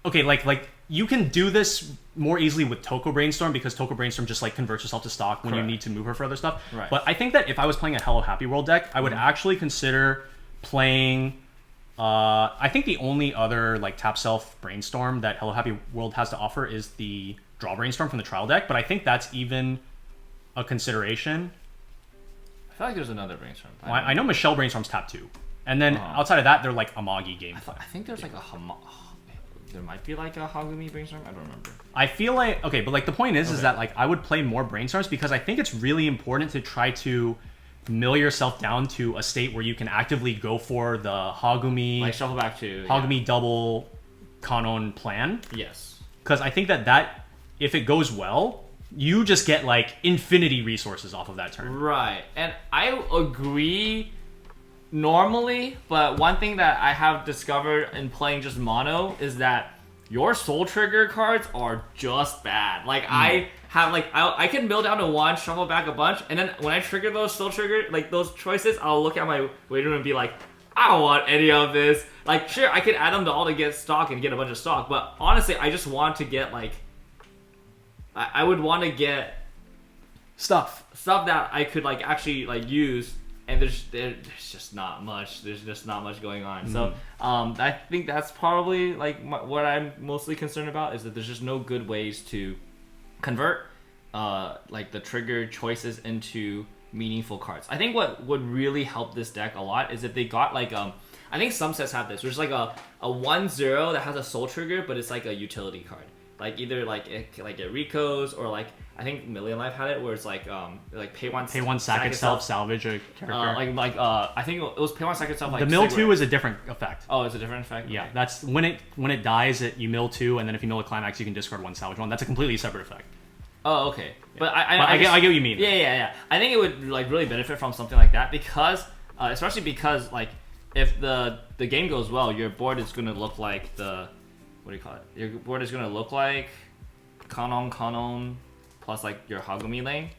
like you can do this more easily with Toko Brainstorm because Toko Brainstorm just like converts herself to stock when you need to move her for other stuff. Right. But I think that if I was playing a Hello Happy World deck, I would actually consider playing. I think the only other like tap self Brainstorm that Hello Happy World has to offer is the Draw Brainstorm from the trial deck. But I think that's even a consideration. I feel like there's another Brainstorm. Well, I know Michelle Brainstorm's tap 2, and then outside of that, they're like Amagi game. I think there's like a there might be like a Hagumi Brainstorm. I don't remember. I feel like okay, but like the point is that like I would play more Brainstorms because I think it's really important to try to mill yourself down to a state where you can actively go for the Hagumi, Like shuffle back to Hagumi double Kanon plan. Yes. Because I think that if it goes well, you just get like infinity resources off of that turn. Right, and I agree normally, but one thing that I have discovered in playing just mono is that your soul trigger cards are just bad. Like I have like I can mill down to 1, shuffle back a bunch, and then when I trigger those soul trigger like those choices, I'll look at my waiting room and be like, I don't want any of this. Like sure, I could add them to all to get stock and get a bunch of stock, but honestly, I just want to get like I would want to get stuff that I could like actually like use. And there's just not much. There's just not much going on. So I think that's probably like what I'm mostly concerned about is that there's just no good ways to convert like the trigger choices into meaningful cards. I think what would really help this deck a lot is if they got like I think some sets have this. There's like a 1/0 that has a soul trigger, but it's like a utility card. Like either like it Rico's or like I think Million Life had it where it's like pay one sack itself, salvage a character. I think it was pay one sack itself. Like the mill 2 is a different effect. Oh, it's a different effect. Yeah, that's when it dies. You mill 2, and then if you mill a climax, you can discard 1, salvage 1. That's a completely separate effect. Oh, okay. Yeah. But I get what you mean. Yeah. I think it would like really benefit from something like that because, especially because like if the game goes well, your board is gonna look like what do you call it? Your board is gonna look like Kanon plus like your Hagumi lane,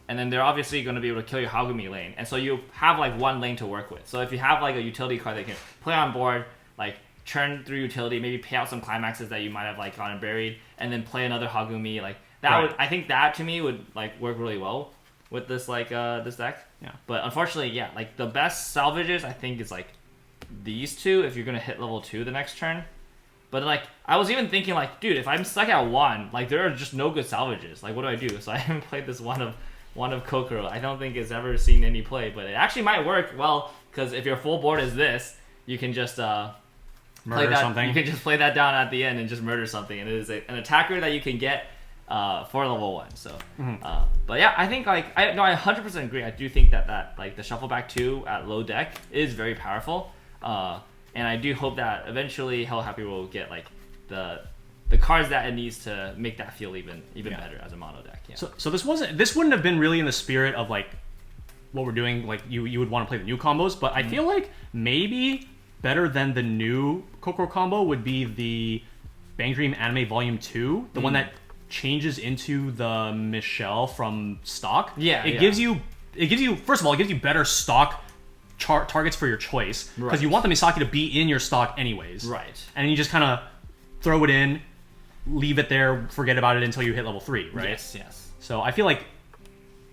and then they're obviously going to be able to kill your Hagumi lane, and so you have like one lane to work with. So if you have like a utility card that can play on board, like churn through utility, maybe pay out some climaxes that you might have like gotten buried, and then play another Hagumi, like that would I think that to me would like work really well with this like this deck. Yeah. But unfortunately, yeah, like the best salvages I think is like these two if you're gonna hit level 2 the next turn. But like I was even thinking like, dude, if I'm stuck at 1, like there are just no good salvages. Like what do I do? So I haven't played this one of Kokoro. I don't think it's ever seen any play, but it actually might work well because if your full board is this, you can just murder something. You can just play that down at the end and just murder something, and it is an attacker that you can get for level 1. So, but yeah, I think like I 100% agree. I do think that like the shuffle back 2 at low deck is very powerful. And I do hope that eventually Hello Happy will get like the cards that it needs to make that feel even better as a mono deck. Yeah. So this wouldn't have been really in the spirit of like what we're doing. Like you would want to play the new combos, but I feel like maybe better than the new Kokoro combo would be the Bang Dream Anime Volume 2, the one that changes into the Michelle from stock. Yeah. It gives you first of all, it gives you better stock targets for your choice because you want the Misaki to be in your stock anyways, right? And you just kind of throw it in, leave it there, forget about it until you hit level 3, right? Yes. So I feel like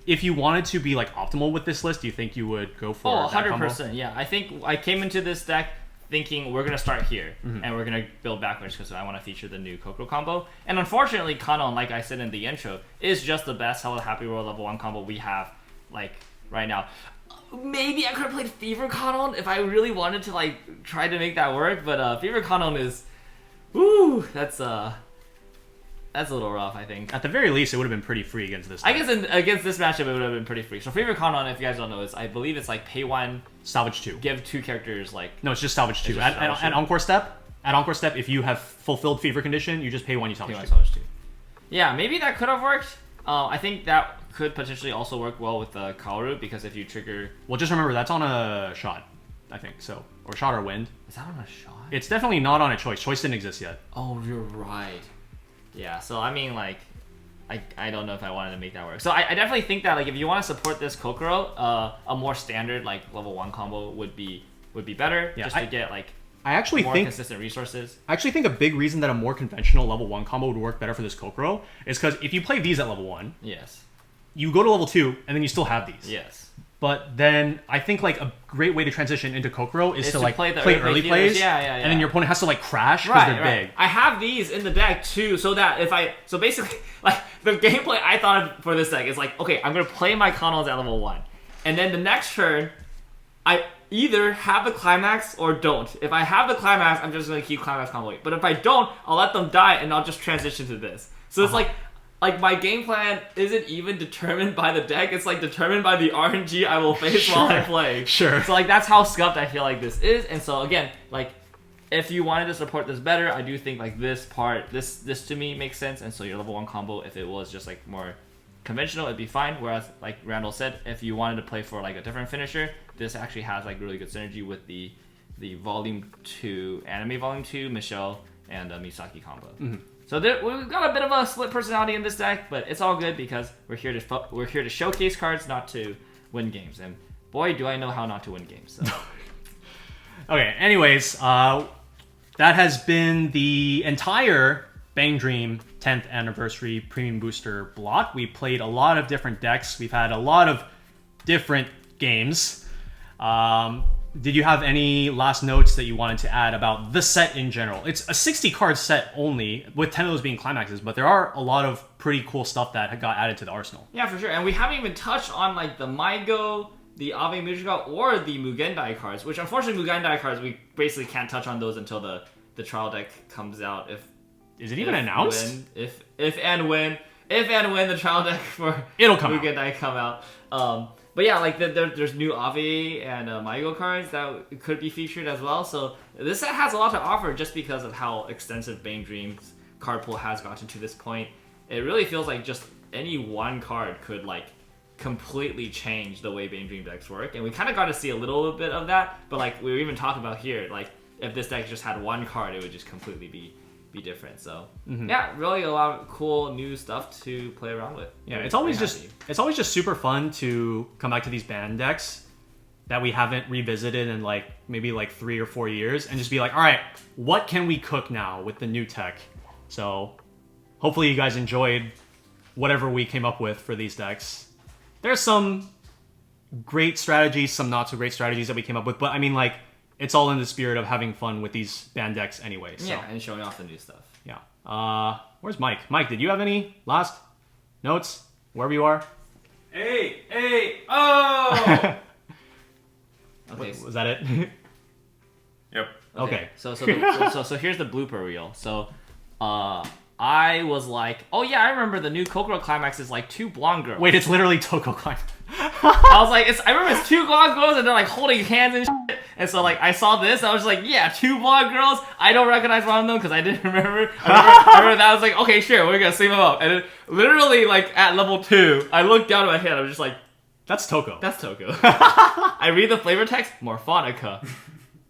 if you wanted to be like optimal with this list, do you think you would go for 100%? Yeah, I think I came into this deck thinking we're gonna start here and we're gonna build backwards because I want to feature the new Kokoro combo. And unfortunately, Kanon, like I said in the intro, is just the best Hello Happy World level 1 combo we have like right now. Maybe I could have played Fever Kanon if I really wanted to like try to make that work, but Fever Kanon is, that's a little rough. I think at the very least it would have been pretty free against this. I guess against this matchup it would have been pretty free. So Fever Kanon, if you guys don't know, is I believe it's like pay 1, salvage 2, give 2 characters like. No, it's just salvage 2. At Encore Step. At Encore Step, if you have fulfilled Fever Condition, you just pay 1, you salvage 2. Yeah, maybe that could have worked. I think that could potentially also work well with the Kaoru because if you trigger... Well, just remember, that's on a shot, I think, so. Or shot or wind. Is that on a shot? It's definitely not on a choice. Choice didn't exist yet. Oh, you're right. Yeah, so I mean, like, I don't know if I wanted to make that work. So I definitely think that, like, if you want to support this Kokoro, a more standard, like, level 1 combo would be better. Yeah, just to get, like... I actually more think consistent resources. I actually think a big reason that a more conventional level 1 combo would work better for this Kokoro is because if you play these at level 1, yes, you go to level 2 and then you still have these. Yes. But then I think like a great way to transition into Kokoro is to like play early plays. Yeah. And then your opponent has to like crash because they're big. I have these in the deck too, so that so basically like the gameplay I thought of for this deck is like, okay, I'm gonna play my Kanons at level 1, and then the next turn I either have the Climax or don't. If I have the Climax, I'm just going to keep Climax Combo. But if I don't, I'll let them die and I'll just transition to this. So it's like my game plan isn't even determined by the deck. It's like determined by the RNG I will face while I play. Sure. So like that's how scuffed I feel like this is. And so again, like if you wanted to support this better, I do think like this to me makes sense. And so your level 1 combo, if it was just like more conventional, it'd be fine. Whereas like Randall said, if you wanted to play for like a different finisher, this actually has like really good synergy with the Volume 2 Anime Volume 2 Michelle and Misaki combo. Mm-hmm. So we've got a bit of a split personality in this deck, but it's all good because we're here to showcase cards, not to win games. And boy, do I know how not to win games. So. Okay. Anyways, that has been the entire BanG Dream 10th anniversary premium booster block. We played a lot of different decks. We've had a lot of different games. Did you have any last notes that you wanted to add about the set in general? It's a 60 card set only, with 10 of those being climaxes, but there are a lot of pretty cool stuff that got added to the arsenal. Yeah, for sure. And we haven't even touched on like the Maigo, the Ave Mujica, or the Mugendai cards, which unfortunately Mugendai cards, we basically can't touch on those until the trial deck comes out. Is it even announced? If and when the trial deck for It'll come Mugendai come out. But yeah, like there's new Ave and Maigo cards that could be featured as well. So this set has a lot to offer just because of how extensive BanG Dream's card pool has gotten to this point. It really feels like just any one card could like completely change the way BanG Dream decks work. And we kind of got to see a little bit of that. But like we were even talking about here, like if this deck just had one card, it would just completely be different. So yeah, really a lot of cool new stuff to play around with. Yeah, it's always just super fun to come back to these band decks that we haven't revisited in like maybe like 3 or 4 years and just be like, all right, what can we cook now with the new tech? So hopefully you guys enjoyed whatever we came up with for these decks. There's some great strategies, some not so great strategies that we came up with, but I mean like it's all in the spirit of having fun with these band decks anyway. So. Yeah, and showing off the new stuff. Yeah. Where's Mike? Mike, did you have any last notes? Wherever you are? Hey, oh! Okay. Was that it? Yep. Okay. So here's the blooper reel. So, I was like, oh yeah, I remember the new Kokoro Climax is like 2 blonde girls. Wait, it's literally Toko Climax. I was like, I remember it's 2 blonde girls and they're like holding hands and shit. And so like I saw this, I was like, yeah, 2 blonde girls. I don't recognize one of them because I didn't remember. I remember that. I was like, okay, sure, we're gonna sing them up. And then literally like at level 2, I looked down at my head. I was just like, that's Toko. That's Toko. I read the flavor text, Morphonica.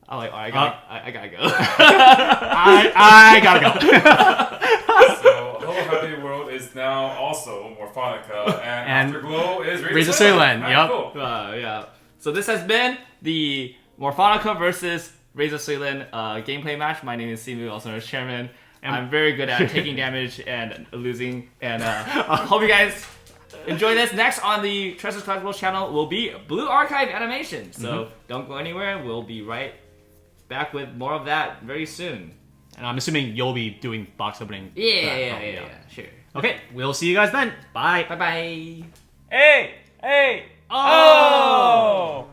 I'm like, oh, I gotta go. I gotta go. So, Whole Happy World is now also Morphonica, and Afterglow is Razor Suilan. Yep. Cool. Yeah. So this has been the Morphonica versus Razor Suilan gameplay match. My name is Simu, also known as Chairman. I'm very good at taking damage and losing. And hope you guys enjoy this. Next on the Tressa's Collectibles channel will be Blue Archive animation. So don't go anywhere. We'll be right back with more of that very soon. And I'm assuming you'll be doing box opening. Yeah, sure. Okay, we'll see you guys then. Bye. Bye. Hey, oh!